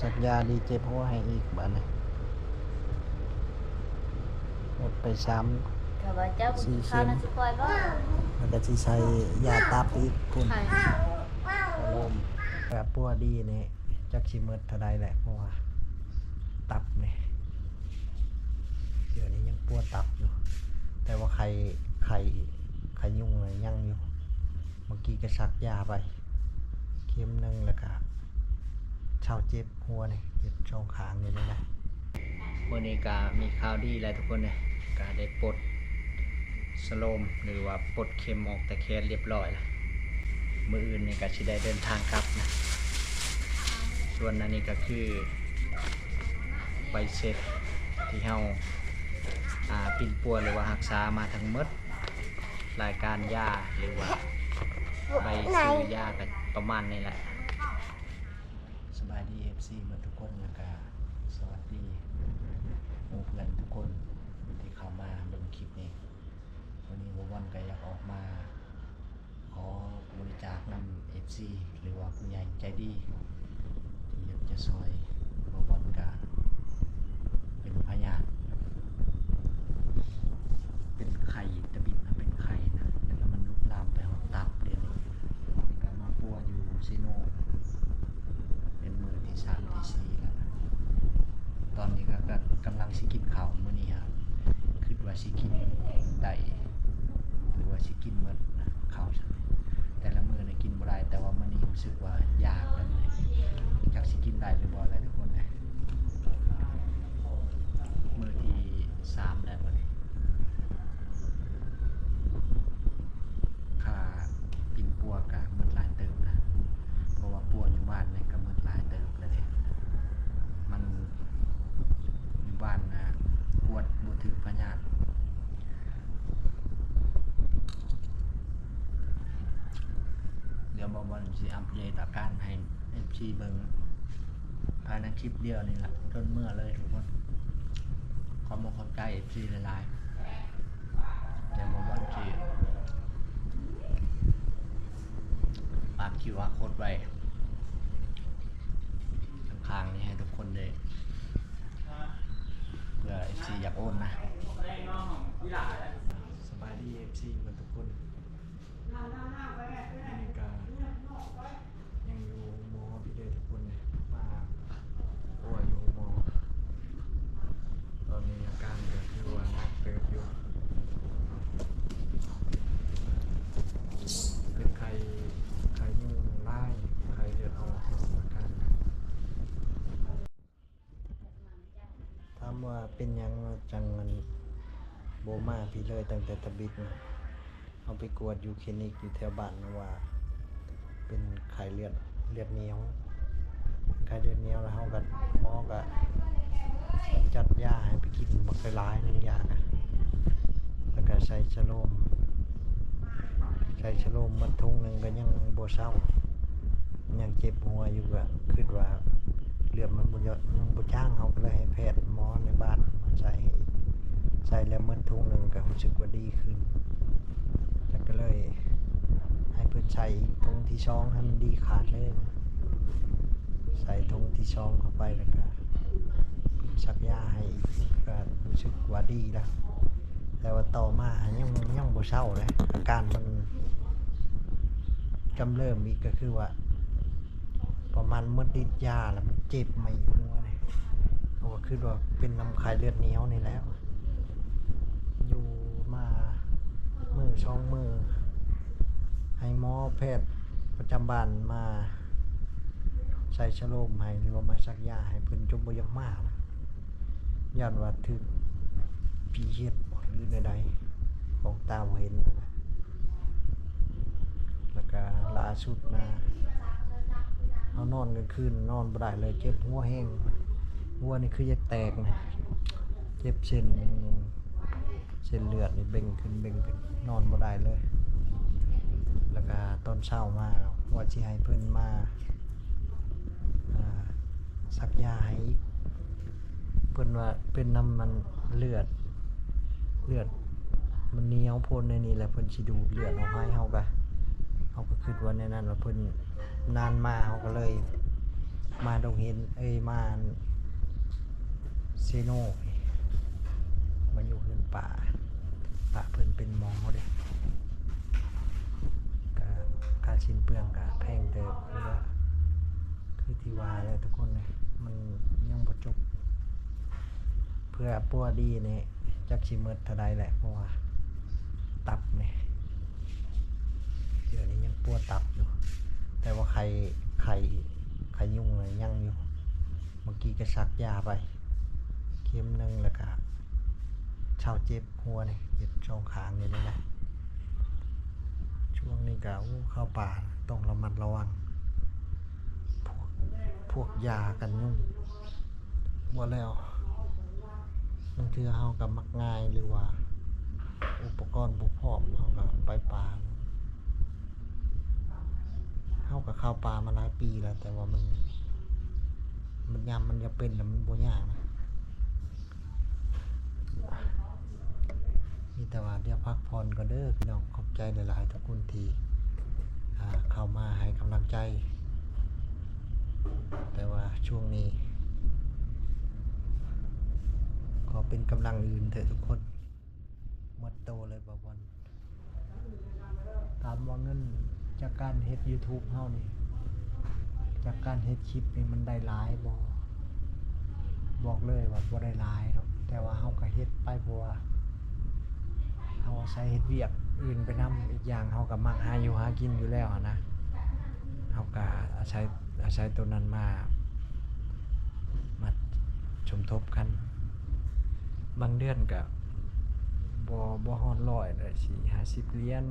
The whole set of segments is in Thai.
สักยาดีเจ็บหัวให้อีกบ้านนี้หมดไปถ้าว่าเจ้าบ่กินข้าวน่าสิปล่อยบ่แล้วก็สิใช้ยาตับอีกพุ่น ไผ ลมแบบปัวดีนี่จักสิหมดเท่าใดแหละเพราะว่าตับนี่เดี๋ยวนี้ยังปวดตับอยู่แต่ว่าไข่ยุ่งเลยยังอยู่เมื่อกี้ก็ซักยาไปเข็มหนึงแล้วก็เช้าเจ็บหัวนี่เจ็บช่องข้างนี่เลยนะมื้อนี้ก็มีข่าวดีแล้วทุกคนเนี่ยก็ได้ปลดสโลมหรือว่าปลดเข็มออกแต่แค่เรียบร้อยแล้วมื้ออื่นนี่ก็สิได้เดินทางกลับนะส่วนอันนี้ก็คือใบเสร็จที่เฮาปิ่นปัวหรือว่ารักษามาทั้งหมดรายการยาหรือว่าใบซื้อยาก็ประมาณนี้แหละสบายดี FC หมดทุกคนแล้วก็สวัสดีหมู่เพื่อนทุกคนที่เข้ามาเบิ่งคลิปนี้วันนี้บ่วันก็อยากออกมาขอบริจาคนำ FC หรือว่าผู้ใหญ่ใจดีที่อยากจะช่วยบ่วันก็เป็นพยาธิเป็นไข่ตะบิดนะเป็นไข่นะแล้วมันลุกลามไปหอดตับเดี๋ยวนี้ก็มาปัวอยู่ซีโนเป็นมือที่3ที่4แล้วนะตอนนี้ก็กำลังสิกินข้าวมื้อนี้ครับคิดว่าสิกินได้หรือว่าสิกินหมดนะข้าวซั่นแต่ละมื้อนี่กินบ่ได้แต่ว่ามื้อนี้รู้สึกว่ายากแล้วมื้อนี้จักสิกินได้หรือบ่แล้วทุกคนนะมื้อที่3แล้วมื้อนี้ค่ากินปัวก็หมดหลายเติบนะเพราะว่าปัวอยู่บ้านนี่ก็หมดหลายเติบเลยมันอยู่บ้านนะปวดบ่ถึกพยาธิเดี๋ยวบ่วันสิอัปเดตอาการให้ FC เบิ่งภายในคลิปเดียวนี่แหละจนเมื่อเลยทุกคนความบ่เข้าใจ FC หลายๆเดี๋ยวบ่วันสิปาก QR Code ไว้ข้างๆนี้ให้ทุกคนได้เพื่อ FC อยากโอนนะสบายดี FC กันทุกคนนี่ก็ยังอยู่หมอพี่เดชทุกคนมาป่วยอยู่หมอตอนนี้อาการก็คือว่าหนักเติบอยู่เป็นไข้ยุ่งไล่ไข้เลือดออกอาการถามว่าเป็นหยังจังมันโบมาพี่เลยตั้งแต่ตะบิดนะเอาไปกวดอยู่คลินิกอยู่แถวบ้านนะว่าเป็นไข้เลือดเหนียวไข้เลือดเหนียวแล้วเฮาก็หมอก็จัดยาให้ไปกินบักหลายนึงยานะแล้วก็ใส่ชะโลมมันทุ่งหนึงก็ยังบ่เศร้ายังเจ็บหัวอยู่ก็คิดว่าเลือดมันบ่เยอะยังบ่จ้างเฮาก็เลยให้แพทย์หมอในบ้านมาใส่แล้วมันทุ่งหนึงก็รู้สึกว่าดีขึ้นแล้วก็เลยให้เพิ่นใส่ทุ่งที่2ให้มันดีขาดเลยใส่ทุ่งที่2เข้าไปแล้วก็ซักยาให้ก็รู้สึกว่าดีแล้วแต่ว่าต่อมายังบ่เศร้าเลยอาการมันกำเริบอีกก็คือว่าประมาณมื้อฤทธิ์ยาแล้วมันเจ็บไม่หัวนี่เพราะว่าคือว่าเป็นน้ำไข้เลือดเหนียวนี่แล้วอยู่มามื้อ2มื้อให้หมอแพทย์ประจำบ้านมาใส่ชะโลมให้หรือว่ามาซักยาให้เพิ่นจมบ่อยากมานะย้อนว่าถึกผีเฮ็ดบ่หรือใดๆของตาบ่เห็นนะแล้วก็ล่าสุดนะเอานอนกลางคืนนอนบ่ได้เลยเจ็บหัวแห้งหัวนี่คือจะแตกนะเจ็บเส้นเลือดนี่เบ่งขึ้นนอนบ่ได้เลยแล้วก็ตอนเช้ามาว่าสิให้เพิ่นมาซักยาให้อีกเพิ่นว่าเป็นน้ำมันเลือดมันเหนียวพ่นในนี้แหละเพิ่นสิดูดเลือดออกให้เฮาก็คิดว่าในนั้นว่าเพิ่นนานมาเฮาก็เลย มาดงเห็นมาเซโนมาอยู่เฮือนป่าเพิ่นเป็นหมอเด้ก็ค่าชิ้นเปลืองก็แพงเติบคือที่ว่าแล้วทุกคนเลยมันยังบ่จบเพื่อปัวดีนี่จักสิหมดเท่าใดแหละเพราะว่าตับนี่เดี๋ยวนี้ยังปวดตับอยู่แต่ว่าไข่ยุ่งเลยยังอยู่เมื่อกี้ก็ซักยาไปเข็มนึงแล้วก็เช่าเจ็บหัวนี่เจ็บช่องขางนี่นะช่วงนี้ก็เข้าป่าต้องระมัดระวังพวกยากันยุ่งว่าแล้วบางทีเฮากับมักง่ายหรือว่าอุปกรณ์บ่พร้อมเฮาก็ไปป่าเฮาก็เข้าป่ามาหลายปีแล้วแต่ว่ามันยามมันจะเป็นแล้วมันบ่ยากนะมีแต่ว่าเดี๋ยวพักผ่อนก่อนเด้อพี่น้องขอบใจหลายๆทุกคนที่เข้ามาให้กำลังใจแต่ว่าช่วงนี้ขอเป็นกำลังอื่นเถอะทุกคนหมดโตเลยบ่วันถามว่าเงินจากการเฮ็ด YouTube เฮานี่จากการเฮ็ดคลิปนี่มันได้หลายบ่บอกเลยว่าบ่ได้หลายหรอกแต่ว่าเฮาก็เฮ็ดไปเพราะว่าเฮาใช้เฮ็ดเวียกอื่นไปนำอีกอย่างเฮาก็มักหาอยู่หากินอยู่แล้วนะเฮาก็อาศัยตัวนั้นมาสมทบกันบางเดือนก็บ่ฮอด100ได้สิ50เหรียญ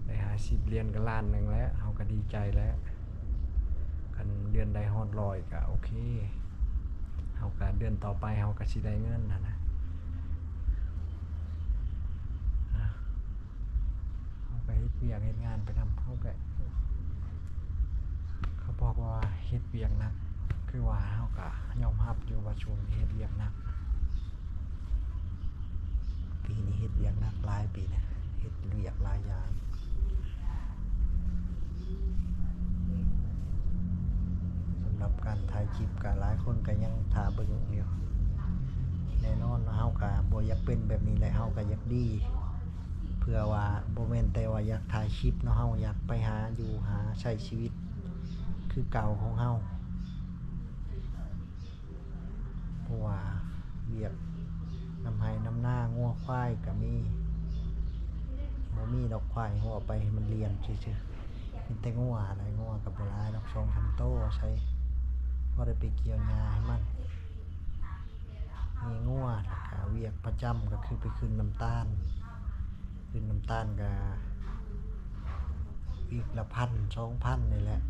ได้50เหรียญก็ล้านนึงแล้วเฮาก็ดีใจแล้วกันเดือนใดฮอด100ก็โอเคเฮาก็เดือนต่อไปเฮาก็สิได้เงินนะเฮาก็เฮ็ดเวียกเฮ็ดงานไปนำเฮาก็เขาบอกว่าเฮ็ดเวียกหนักคือว่าเฮาก็ยอมรับอยู่ว่าช่วงนี้เฮ็ดเวียกหนักปีนี้เฮ็ดเวียกหนักหลายปีนะเฮ็ดเวียกหลายอย่างสำหรับการถ่ายคลิปก็หลายคนก็ยังท่าเบิ่งอยู่แน่นอนเฮาก็บ่อยากเป็นแบบนี้แหละเฮาก็อยากดีเพื่อว่าบ่แม่นแต่ว่าอยากถ่ายคลิปเนาะเฮาอยากไปหาอยู่หาใช้ชีวิตคือเก่าของเฮาเพราะว่าเวียกนำไห้นำหน้างัวควายก็มีบ่มีดอกควายหัวไปให้มันเรียนซื่อๆมีแต่งัวอะไรงัวกับบ่หลายดอก2-3โตใช้พอได้ไปเกี่ยวหญ้าให้มันมีงัวแล้วก็เวียกประจำก็คือไปขึ้นน้ำตาลก็อีกละ1,000-2,000นี่แหละ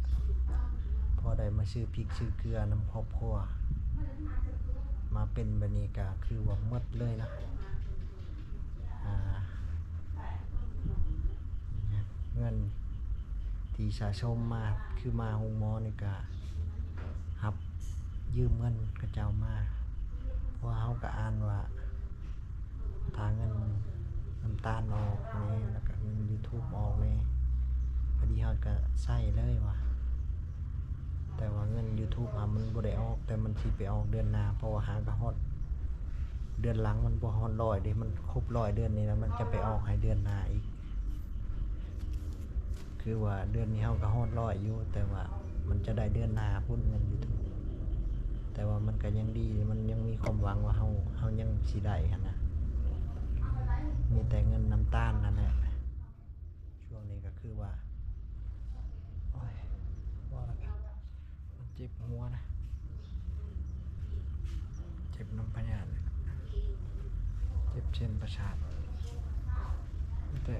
พอได้มาซื้อพริกซื้อเกลือนำครอบครัวมาเป็นแบบนี้ก็คือว่าหมดเลยนะเงินที่สะสมมาคือมาโรงหมอนี่ก็รับยืมเงินกระเจ้ามาเพราะเฮาก็อ่านว่าถ้าเงินน้ำตาลออกนี่แล้วก็เงิน YouTube ออกนี่พอดีเฮาก็ใช้เลยว่ะแต่ว่าเงิน YouTube มันบ่ได้ออกแต่มันสิไปออกเดือนหน้าเพราะว่าหากะฮอดเดือนหลังมันบ่ฮอด100เด้มันครบ100เดือนนี้แล้วมันจะไปออกให้เดือนหน้าอีกคือว่าเดือนนี้เฮาก็ฮอด100อยู่แต่ว่ามันจะได้เดือนหน้าพุ่นเงิน YouTube แต่ว่ามันก็ยังดีมันยังมีความหวังว่าเฮายังสิได้หั่นนะมีแต่เงินน้ำตาลนั่นแหละช่วงนี้ก็คือว่าโอ้ยว่าแล้วกันมันเจ็บหัวนะเจ็บน้ำพยาธิเจ็บเส้นประสาทแต่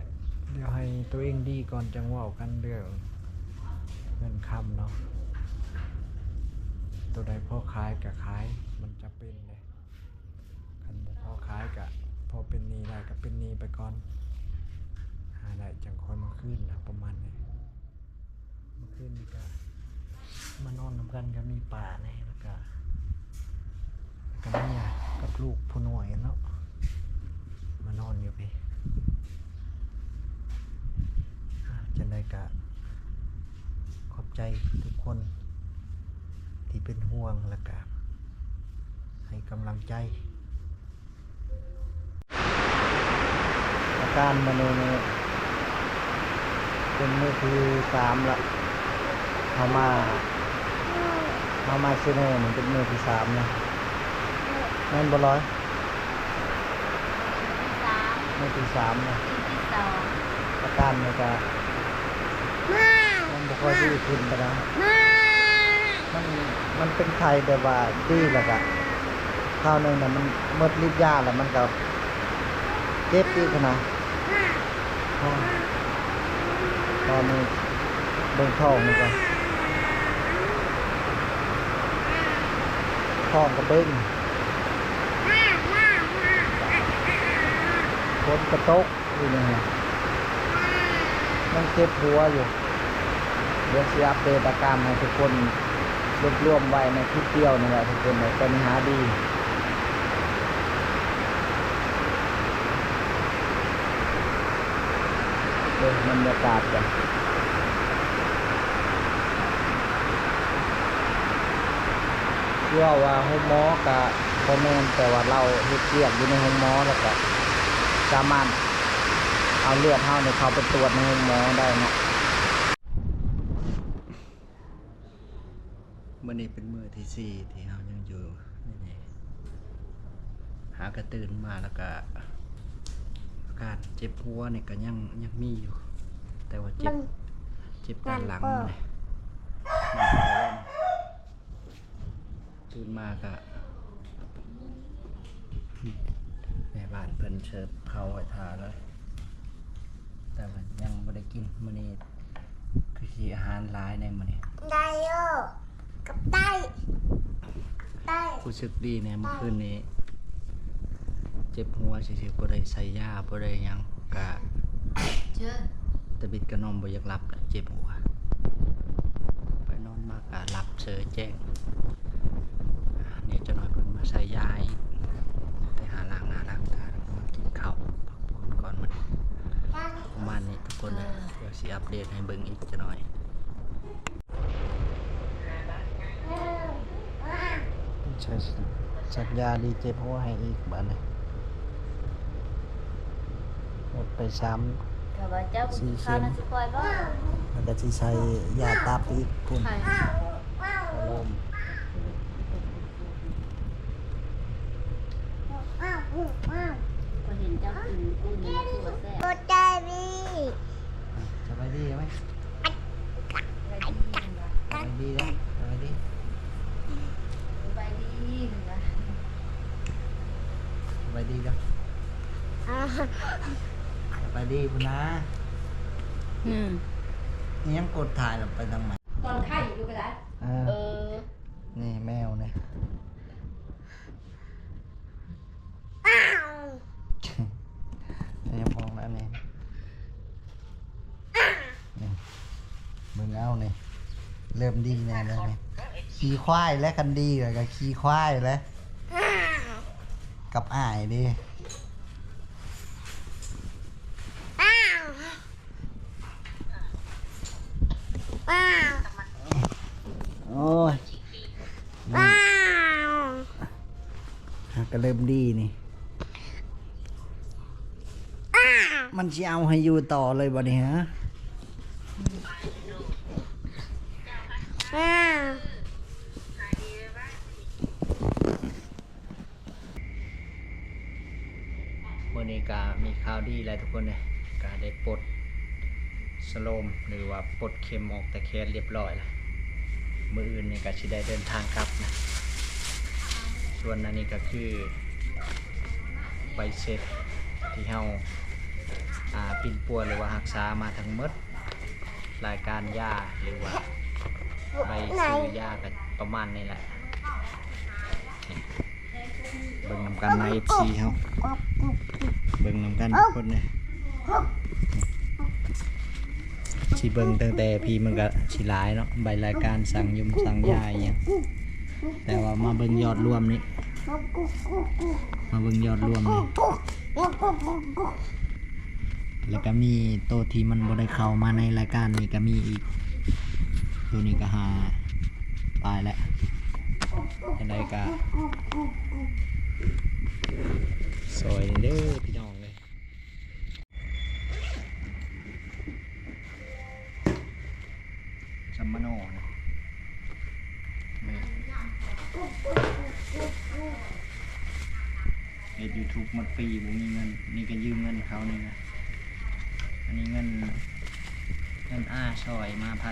เดี๋ยวให้ตัวเองดีก่อนจังเว้ากันเรื่องเงินคำเนาะตัวใดพอขายก็ขายมันจะเป็นเลยคันบ่พอขายก็พอเป็นหนี้ได้ก็เป็นหนี้ไปก่อนหาได้จังค่อยมาคืนนะประมาณนี้มาคืนนี่ก็มานอนนำกันก็มีป่านี่แล้วก็เมียกับลูกผู้น้อยเนาะมานอนอยู่พี่จังได๋ก็ขอบใจทุกคน ที่เป็นห่วงและก็ให้กำลังใจอาการมันนี่เป็นมื้อที่3ละเอามาซิโน่มันเป็นมื้อที่3นะแม่นบ่ร้อย 3 มื้อที่3นะ ที่2 อาการมันก็มันบ่ค่อยดีขึ้นปานใดมันเป็นไข้แบบว่าดีแล้วก็คราวหนึงน่ะมันหมดฤทธิ์ยาแล้วมันก็เจ็บอีกนะตอนนี้เบิ่งท้องนี่ก็ท้องก็เบิ่งฝนกระตกอยู่นี่ฮะมันเจ็บหัวอยู่เดี๋ยวสิอัปเดตอาการให้ทุกคนรวมไว้ในคลิปเดียวนี่แหละทุกคนตอนนี้หาดีบรรยากาศกันเชื่อว่าห้องหมอกับพ่อแม่แต่ว่าเราเฮ็ดเรียกอยู่ในห้องหมอแล้วก็สามารถเอาเลือดเฮาในเขาไปตรวจในห้องหมอได้เนาะมื้อนี้เป็นมื้อที่4ที่เฮายังอยู่นี่หากระตื่นมาแล้วก็อาการเจ็บหัวนี่ก็ยังมีอยู่แต่ว่าเจ็บด้านหลังนี่ตื่นมาก็แม่บ้านเพิ่นเสิร์ฟข้าวไว้ทานเลยแต่ว่ายังบ่ได้กินมื้อนี้คือสิอาหารหลายในมื้อนี้ ได้โยกับได้ รู้สึกดีในเมื่อคืนนี้เจ็บหัวสิๆบ่ได้ใส่ยาบ่ได้หยังก็ เชิญ ตะบิดกระนอมบ่อยากหลับเจ็บหัวไปนอนมากก็หลับเฉยแจ้งเนี่ยจะน้อยเพิ่นมาใส่ยาอีกไปหาล้างหน้าล้างตาแล้วก็มากินข้าวพักผ่อนก่อนมันประมาณนี้ทุกคนนะเดี๋ยวสิอัปเดตให้เบิ่งอีกจะหน่อยใช่สักยาดีเจ็บหัวให้อีกบัดนี้หมดไป3 ข้าพเจ้าบุญข้าวน่าสิคอยบ่ มันก็สิใช้ยาตับอีกพุ่น ใคร ลม คนเห็นเจ้ากินกุ้งนี่คือว่าแซ่บ กดใจดี สบายดีไหมสบายดีนะสบายดี ไปดีถึงนะ สบายดีจ้ะสบายดีพุ่นนะนี่ยังกดถ่ายลงไปทางไหน ตอนไข่อยู่ก็ได้ เออนี่แมวเนี่ยยังมองแล้วนี่มึงเอาเนี่ยเริ่มดีแน่เลยเนี่ยขี่ควายและกันดีเลยกับขี่ควายแล้วกับอ้ายดิโอ้ยก็เริ่มดีนี่มันจะเอาให้อยู่ต่อเลยบ่เนี่ยฮะวันนี้ก็มีข่าวดีแล้วทุกคนเนี่ยก็ได้ปลดสโลมหรือว่าปลดเข็มออกแต่แคนเรียบร้อยแล้วมื้ออื่นนี่ก็สิได้เดินทางกลับนะส่วนอันนี้ก็คือใบเสร็จที่เฮาปิ่นปัวหรือว่ารักษามาทั้งหมดรายการยาหรือว่าใบซื้อยาก็ประมาณนี้แหละเบิ่งนำกันใน FC เฮาเบิ่งนำกันทุกคนเลยสิเบิ่งตั้งแต่พี่มันก็สิหลายเนาะใบรายการสั่งยมสั่งยาอย่างเงี้ยแต่ว่ามาเบิ่งยอดรวมนี้มาเบิ่งยอดรวมนี้แล้วก็มีตัวที่มันบ่ได้เข้ามาในรายการนี้ก็มีอีกตัวนี้ก็หาตายแล้ว อันใดกะซอยเด้อพี่น้องเลยซัมมโนนะนี่เฮ็ด YouTube หมดปีบ่มีเงินนี่ก็ยืมเงินเขานี่นะอันนี้เงินซอยมา1,000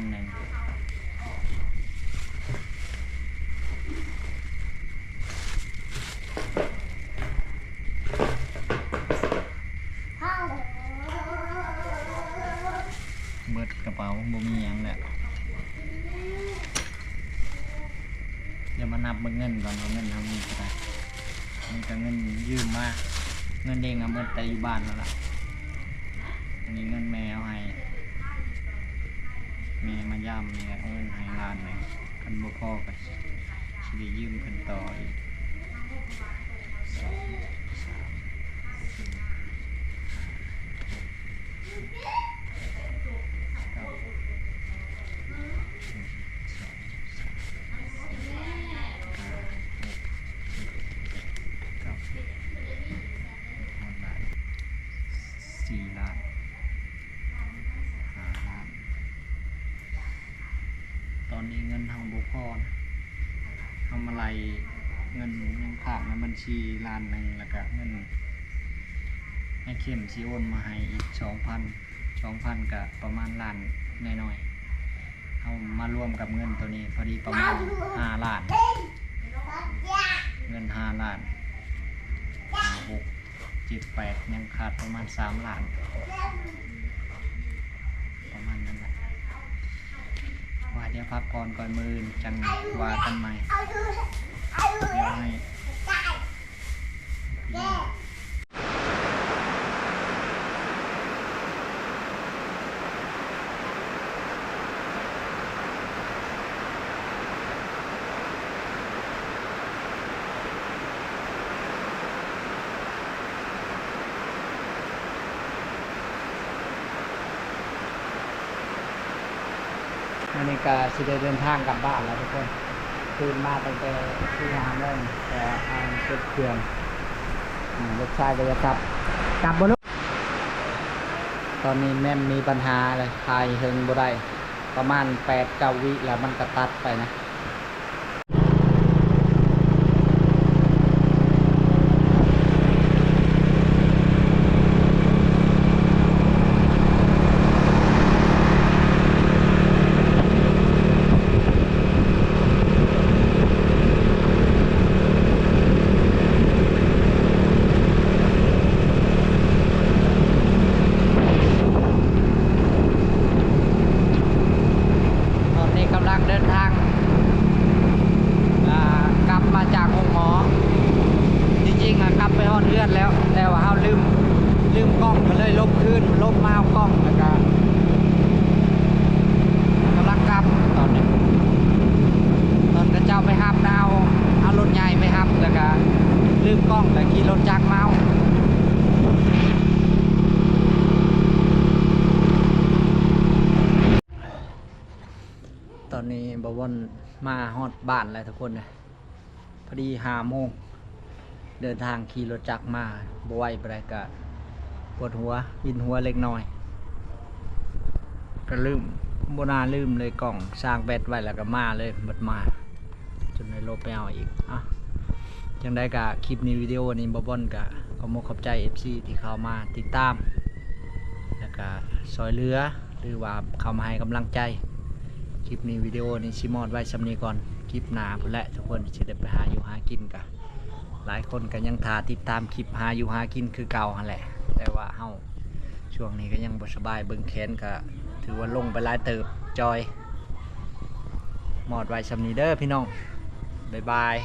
เบิดกระเป๋าบ่มีหยังแหละเดี๋ยวมานับเบิ่งเงินก่อนว่าเงินเฮามีเท่าไหร่นี่ก็เงินยืมมาเงินเด้งเบิดแต่อยู่บ้านแล้วล่ะอันนี้เงินแม่เอาให้แม่มาย่ำนี่เอาเงินให้ล้านหนึงคันบ่พอก็สิได้ยืมเพิ่นต่ออีก4 ล้าน 5 ล้านตอนนี้เงินทางบ่พอนะทำอะไรเงินยังขาดในบัญชีล้านหนึ่งแล้วก็เงินให้เข้มสิโอนมาให้อีก 2,000 ก็ประมาณล้านน้อยๆเอามารวมกับเงินตัวนี้พอดีประมาณ5 ล้านเงิน5 ล้าน5 6 7 8ยังขาดประมาณ3 ล้านประมาณนั้นแหละว่าเดี๋ยวพักก่อนมือจังว่ากันใหม่เดี๋ยวให้วันนี้ก็สิได้เดินทางกลับบ้านแล้วทุกคนตื่นมาตั้งแต่ที่หาโมงแต่เก็บเครื่องรถชายก็จะกลับบนรถตอนนี้แม่มีปัญหาเลยถ่ายเฮงบ่ได้ประมาณ8-9 วิแล้วมันก็ตัดไปนะเดินทางกลับมาจากห้องหมอจริงๆกลับไปฮอดเลือดแล้วแต่ว่าเราลืมกล้องก็เลยลบคืนลบมาเอากล้องแล้วก็กำลังกลับตอนนี้กระเจ้าไปฮับดาวเอารถใหญ่ไปฮับแล้วก็ลืมกล้องแล้วขี่รถจักรเมาตอนนี้บวรมาฮอดบ้านแล้วทุกคนนะพอดี5 โมงเดินทางขี่รถจักรมาบ่ไหวไปได้ก็ปวดหัววินหัวเล็กน้อยก็ลืมบ่น่าลืมเลยกล่องสร้างแบตไว้แล้วก็มาเลยหมดมาจนได้ลบไปเอาอีกจังได้ก็คลิปนี้วิดีโอนี้บวรก็ขอบใจ FC ที่เข้ามาติดตามแล้วก็ซอยเหลือหรือว่าเข้ามาให้กำลังใจคลิปนี้วิดีโอนี้ชิมอดไว้สำนีก่อนคลิปหน้าพุ่นแหละทุกคนจะได้ไปหาอยู่หากินกันหลายคนก็ยังท่าติดตามคลิปหาอยู่หากินคือเก่าหั่นแหละแต่ว่าเฮาช่วงนี้ก็ยังบ่สบายเบิ่งแขนก็ถือว่าลงไปหลายเติบจอยมอดไว้สำนีเด้อพี่น้องบ๊ายบาย